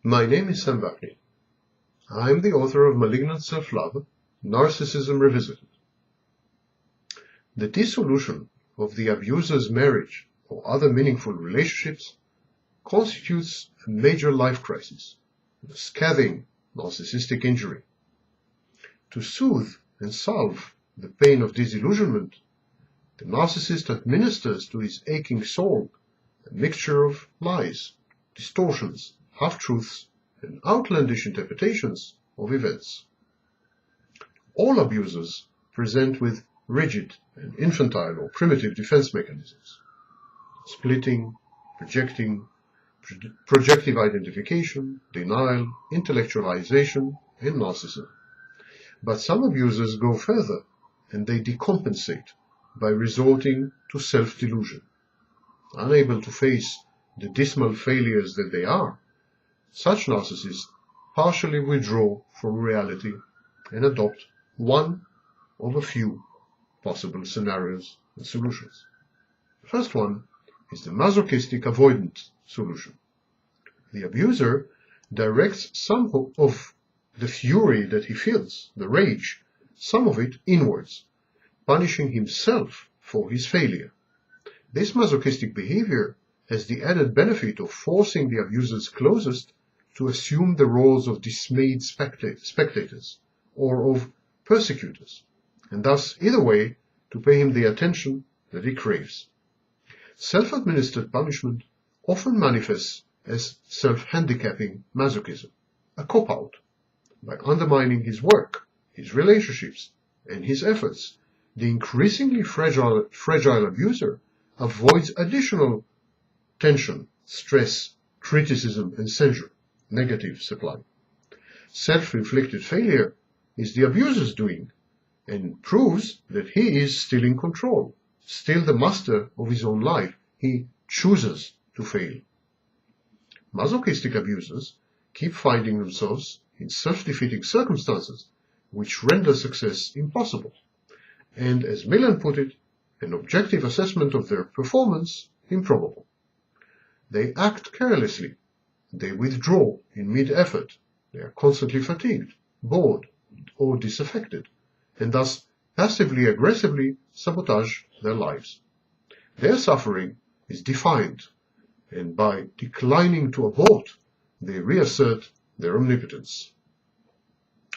My name is Sam Vaknin. I am the author of Malignant Self-Love, Narcissism Revisited. The dissolution of the abuser's marriage or other meaningful relationships constitutes a major life crisis, a scathing narcissistic injury. To soothe and salve the pain of disillusionment, the narcissist administers to his aching soul a mixture of lies, distortions, half-truths, and outlandish interpretations of events. All abusers present with rigid and infantile or primitive defense mechanisms: splitting, projecting, projective identification, denial, intellectualization, and narcissism. But some abusers go further, and they decompensate by resorting to self-delusion. Unable to face the dismal failures that they are, such narcissists partially withdraw from reality and adopt one of a few possible scenarios and solutions. The first one is the masochistic avoidant solution. The abuser directs some of the fury that he feels, the rage, some of it inwards, punishing himself for his failure. This masochistic behavior has the added benefit of forcing the abuser's closest to assume the roles of dismayed spectators or of persecutors, and thus, either way, to pay him the attention that he craves. Self-administered punishment often manifests as self-handicapping masochism, a cop-out. By undermining his work, his relationships, and his efforts, the increasingly fragile abuser avoids additional tension, stress, criticism, and censure, negative supply. Self-inflicted failure is the abuser's doing and proves that he is still in control, still the master of his own life. He chooses to fail. Masochistic abusers keep finding themselves in self-defeating circumstances which render success impossible, and, as Malone put it, an objective assessment of their performance improbable. They act carelessly. They withdraw in mid-effort. They are constantly fatigued, bored, or disaffected, and thus passively-aggressively sabotage their lives. Their suffering is defiant, and by declining to abort, they reassert their omnipotence.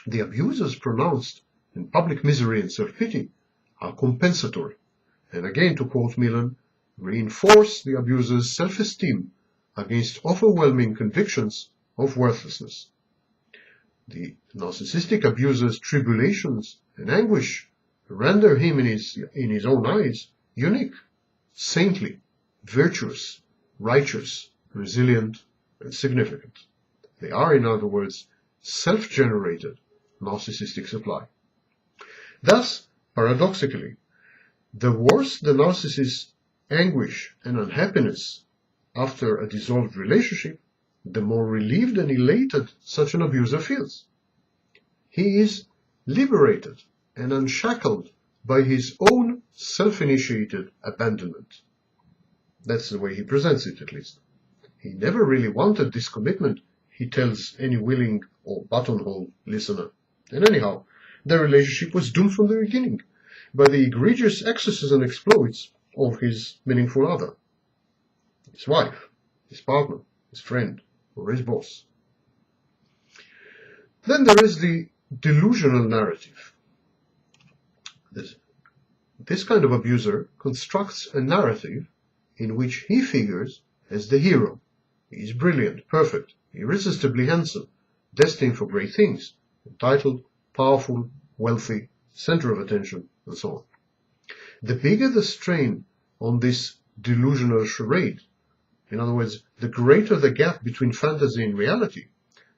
The abusers pronounced in public misery and self-pity are compensatory, and again, to quote Malone, reinforce the abuser's self-esteem against overwhelming convictions of worthlessness. The narcissistic abuser's tribulations and anguish render him in his own eyes unique, saintly, virtuous, righteous, resilient, and significant. They are, in other words, self-generated narcissistic supply. Thus, paradoxically, the worse the narcissist's anguish and unhappiness after a dissolved relationship, the more relieved and elated such an abuser feels. He is liberated and unshackled by his own self-initiated abandonment. That's the way he presents it, at least. He never really wanted this commitment, he tells any willing or buttonhole listener. And anyhow, their relationship was doomed from the beginning by the egregious excesses and exploits of his meaningful other, his wife, his partner, his friend, or his boss. Then there is the delusional narrative. This kind of abuser constructs a narrative in which he figures as the hero. He is brilliant, perfect, irresistibly handsome, destined for great things, entitled, powerful, wealthy, center of attention, and so on. The bigger the strain on this delusional charade, in other words, the greater the gap between fantasy and reality,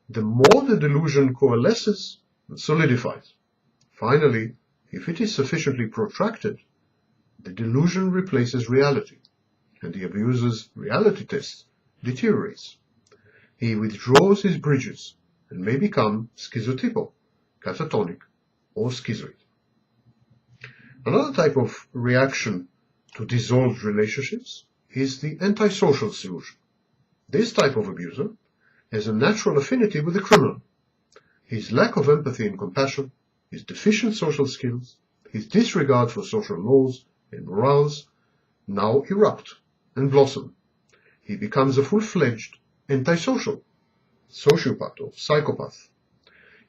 the more the delusion coalesces and solidifies. Finally, if it is sufficiently protracted, the delusion replaces reality, and the abuser's reality test deteriorates. He withdraws his bridges and may become schizotypal, catatonic, or schizoid. Another type of reaction to dissolved relationships is the antisocial solution. This type of abuser has a natural affinity with the criminal. His lack of empathy and compassion, his deficient social skills, his disregard for social laws and morals now erupt and blossom. He becomes a full-fledged antisocial, sociopath or psychopath.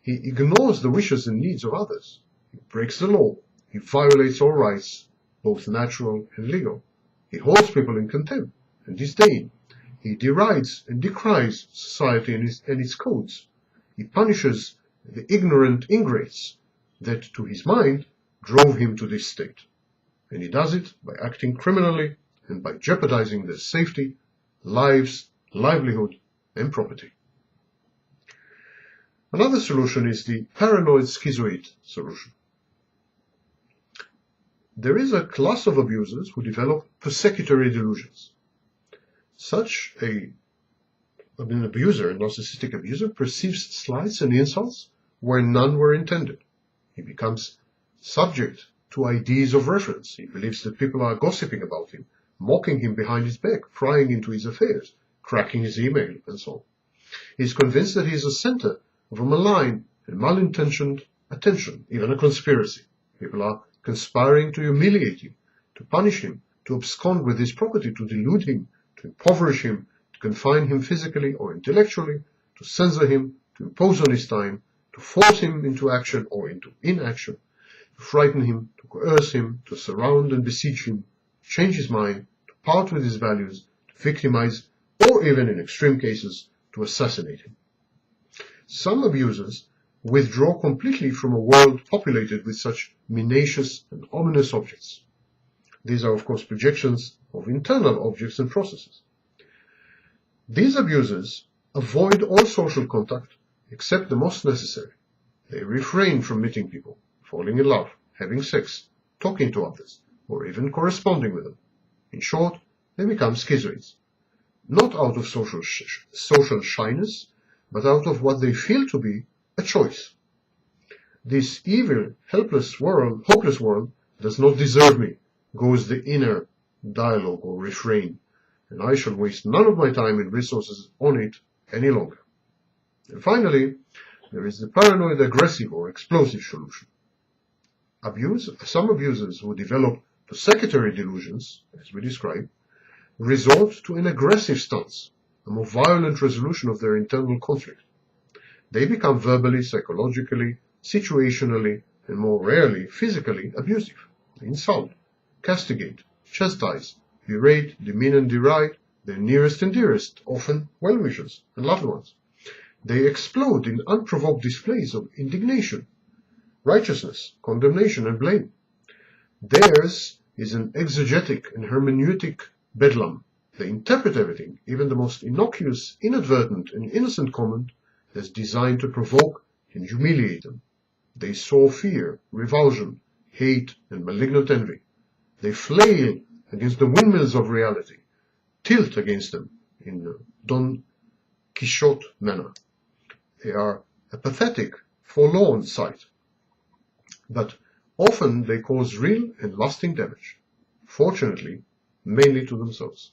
He ignores the wishes and needs of others. He breaks the law. He violates all rights, both natural and legal. He holds people in contempt and disdain. He derides and decries society and its codes. He punishes the ignorant ingrates that, to his mind, drove him to this state. And he does it by acting criminally and by jeopardizing their safety, lives, livelihood, and property. Another solution is the paranoid schizoid solution. There is a class of abusers who develop persecutory delusions. Such an abuser, a narcissistic abuser, perceives slights and insults where none were intended. He becomes subject to ideas of reference. He believes that people are gossiping about him, mocking him behind his back, prying into his affairs, cracking his email, and so on. He is convinced that he is the center of a malign and malintentioned attention, even a conspiracy. People are conspiring to humiliate him, to punish him, to abscond with his property, to delude him, to impoverish him, to confine him physically or intellectually, to censor him, to impose on his time, to force him into action or into inaction, to frighten him, to coerce him, to surround and besiege him, to change his mind, to part with his values, to victimize, or even in extreme cases, to assassinate him. Some abusers withdraw completely from a world populated with such minacious and ominous objects. These are, of course, projections of internal objects and processes. These abusers avoid all social contact except the most necessary. They refrain from meeting people, falling in love, having sex, talking to others, or even corresponding with them. In short, they become schizoids, not out of social shyness, but out of what they feel to be a choice. This evil, hopeless world does not deserve me, goes the inner dialogue or refrain, and I shall waste none of my time and resources on it any longer. And finally, there is the paranoid aggressive or explosive solution. Some abusers who develop persecutory delusions, as we described, resort to an aggressive stance, a more violent resolution of their internal conflict. They become verbally, psychologically, situationally, and more rarely physically abusive. They insult, castigate, chastise, berate, demean and deride their nearest and dearest, often well-wishers and loved ones. They explode in unprovoked displays of indignation, righteousness, condemnation, and blame. Theirs is an exegetic and hermeneutic bedlam. They interpret everything, even the most innocuous, inadvertent, and innocent comment, as designed to provoke and humiliate them. They sow fear, revulsion, hate, and malignant envy. They flail against the windmills of reality, tilt against them in a Don Quixote manner. They are a pathetic, forlorn sight, but often they cause real and lasting damage, fortunately, mainly to themselves.